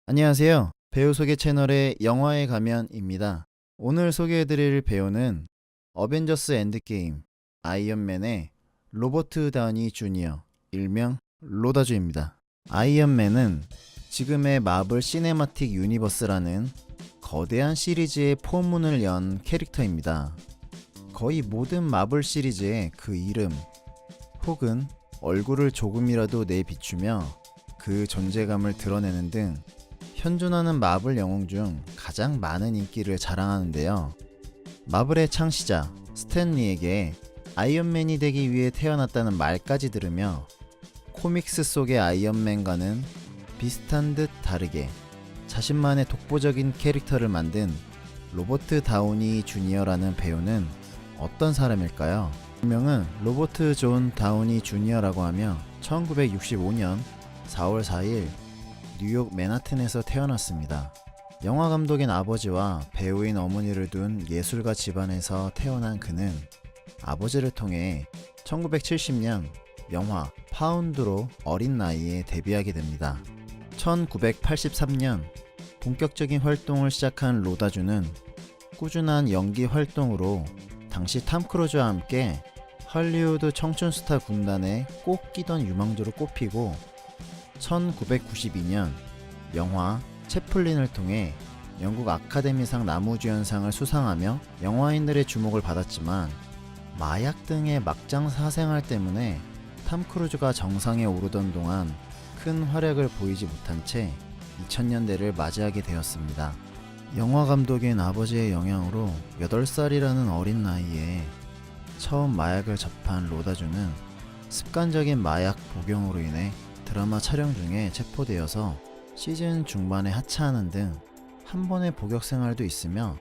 안녕하세요. 배우 소개 채널의 영화에 가면입니다. 오늘 소개해드릴 배우는 어벤져스 엔드게임 아이언맨의 로버트 다우니 주니어, 일명 로다주입니다. 아이언맨은 지금의 마블 시네마틱 유니버스라는 거대한 시리즈의 포문을 연 캐릭터입니다. 거의 모든 마블 시리즈에 그 이름 혹은 얼굴을 조금이라도 내비추며 그 존재감을 드러내는 등 현존하는 마블 영웅 중 가장 많은 인기를 자랑하는데요. 마블의 창시자 스탠리에게 아이언맨이 되기 위해 태어났다는 말까지 들으며 코믹스 속의 아이언맨과는 비슷한 듯 다르게 자신만의 독보적인 캐릭터를 만든 로버트 다우니 주니어라는 배우는 어떤 사람일까요? 별명은 로버트 존 다우니 주니어라고 하며 1965년 4월 4일 뉴욕 맨하튼에서 태어났습니다. 영화 감독인 아버지와 배우인 어머니를 둔 예술가 집안에서 태어난 그는 아버지를 통해 1970년 영화 파운드로 어린 나이에 데뷔하게 됩니다. 1983년 본격적인 활동을 시작한 로다주는 꾸준한 연기 활동으로 당시 탐 크루즈와 함께 할리우드 청춘 스타 군단에 꼭 끼던 유망주로 꼽히고 1992년 영화 채플린을 통해 영국 아카데미상 나무주연상을 수상하며 영화인들의 주목을 받았지만 마약 등의 막장 사생활 때문에 탐 크루즈가 정상에 오르던 동안 큰 활약을 보이지 못한 채 2000년대를 맞이하게 되었습니다. 영화 감독인 아버지의 영향으로 8살이라는 어린 나이에 처음 마약을 접한 로다주는 습관적인 마약 복용으로 인해 드라마 촬영 중에 체포되어서 시즌 중반에 하차하는 등 한 번의 복역 생활도 있으며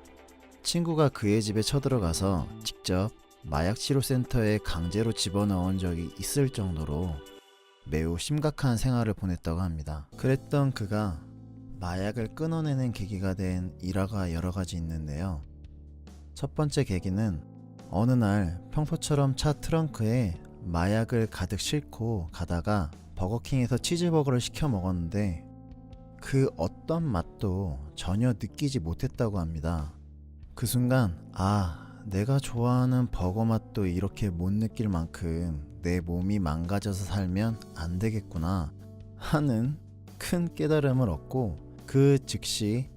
친구가 그의 집에 쳐들어가서 직접 마약 치료센터에 강제로 집어넣은 적이 있을 정도로 매우 심각한 생활을 보냈다고 합니다. 그랬던 그가 마약을 끊어내는 계기가 된 일화가 여러 가지 있는데요. 첫 번째 계기는 어느 날 평소처럼 차 트렁크에 마약을 가득 싣고 가다가 버거킹에서 치즈버거를 시켜 먹었는데 그 어떤 맛도 전혀 느끼지 못했다고 합니다. 그 순간 내가 좋아하는 버거 맛도 이렇게 못 느낄 만큼 내 몸이 망가져서 살면 안 되겠구나 하는 큰 깨달음을 얻고 그 즉시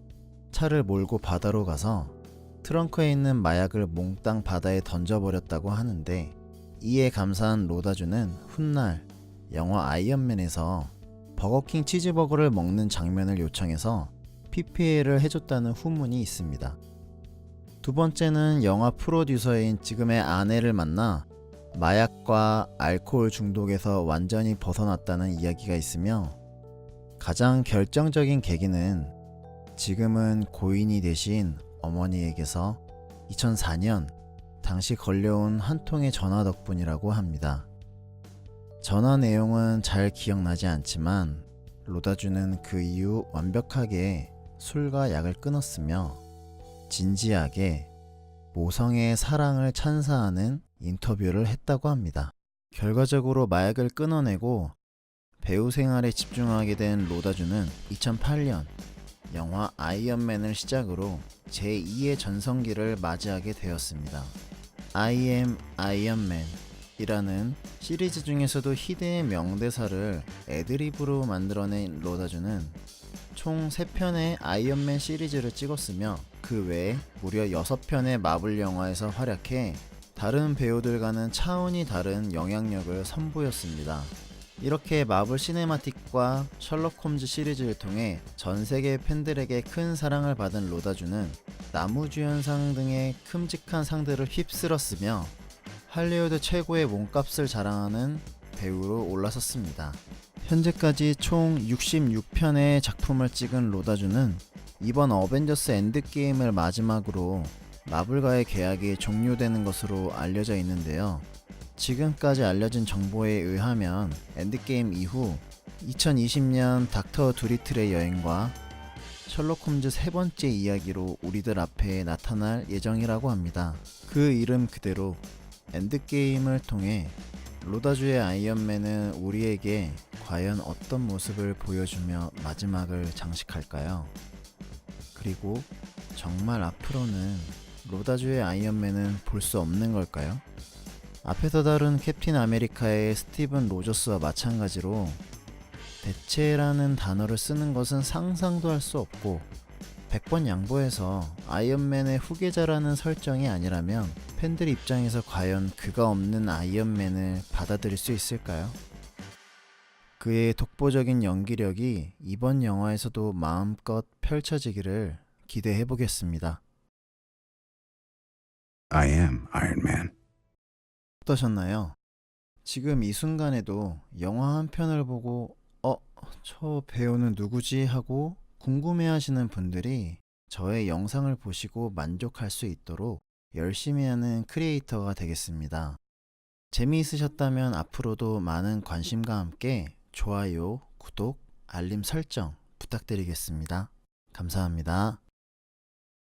차를 몰고 바다로 가서 트렁크에 있는 마약을 몽땅 바다에 던져버렸다고 하는데, 이에 감사한 로다주는 훗날 영화 아이언맨에서 버거킹 치즈버거를 먹는 장면을 요청해서 PPL을 해줬다는 후문이 있습니다. 두 번째는 영화 프로듀서인 지금의 아내를 만나 마약과 알코올 중독에서 완전히 벗어났다는 이야기가 있으며, 가장 결정적인 계기는 지금은 고인이 되신 어머니에게서 2004년 당시 걸려온 한 통의 전화 덕분이라고 합니다. 전화 내용은 잘 기억나지 않지만 로다주는 그 이후 완벽하게 술과 약을 끊었으며 진지하게 모성애의 사랑을 찬사하는 인터뷰를 했다고 합니다. 결과적으로 마약을 끊어내고 배우 생활에 집중하게 된 로다주는 2008년 영화 아이언맨을 시작으로 제2의 전성기를 맞이하게 되었습니다. I am Iron Man 이라는 시리즈 중에서도 희대의 명대사를 애드리브로 만들어낸 로다주는 총 3편의 아이언맨 시리즈를 찍었으며 그 외에 무려 6편의 마블 영화에서 활약해 다른 배우들과는 차원이 다른 영향력을 선보였습니다. 이렇게 마블 시네마틱과 셜록 홈즈 시리즈를 통해 전세계 팬들에게 큰 사랑을 받은 로다주는 나무주연상 등의 큼직한 상들을 휩쓸었으며 할리우드 최고의 몸값을 자랑하는 배우로 올라섰습니다. 현재까지 총 66편의 작품을 찍은 로다주는 이번 어벤져스 엔드게임을 마지막으로 마블과의 계약이 종료되는 것으로 알려져 있는데요. 지금까지 알려진 정보에 의하면 엔드게임 이후 2020년 닥터 두리틀의 여행과 셜록 홈즈 세 번째 이야기로 우리들 앞에 나타날 예정이라고 합니다. 그 이름 그대로 엔드게임을 통해 로다주의 아이언맨은 우리에게 과연 어떤 모습을 보여주며 마지막을 장식할까요? 그리고 정말 앞으로는 로다주의 아이언맨은 볼 수 없는 걸까요? 앞에서 다룬 캡틴 아메리카의 스티븐 로저스와 마찬가지로 대체라는 단어를 쓰는 것은 상상도 할 수 없고 100번 양보해서 아이언맨의 후계자라는 설정이 아니라면 팬들 입장에서 과연 그가 없는 아이언맨을 받아들일 수 있을까요? 그의 독보적인 연기력이 이번 영화에서도 마음껏 펼쳐지기를 기대해 보겠습니다. I am Iron Man. 어떠셨나요? 지금 이 순간에도 영화 한 편을 보고 저 배우는 누구지? 하고 궁금해하시는 분들이 저의 영상을 보시고 만족할 수 있도록 열심히 하는 크리에이터가 되겠습니다. 재미있으셨다면 앞으로도 많은 관심과 함께 좋아요, 구독, 알림 설정 부탁드리겠습니다. 감사합니다.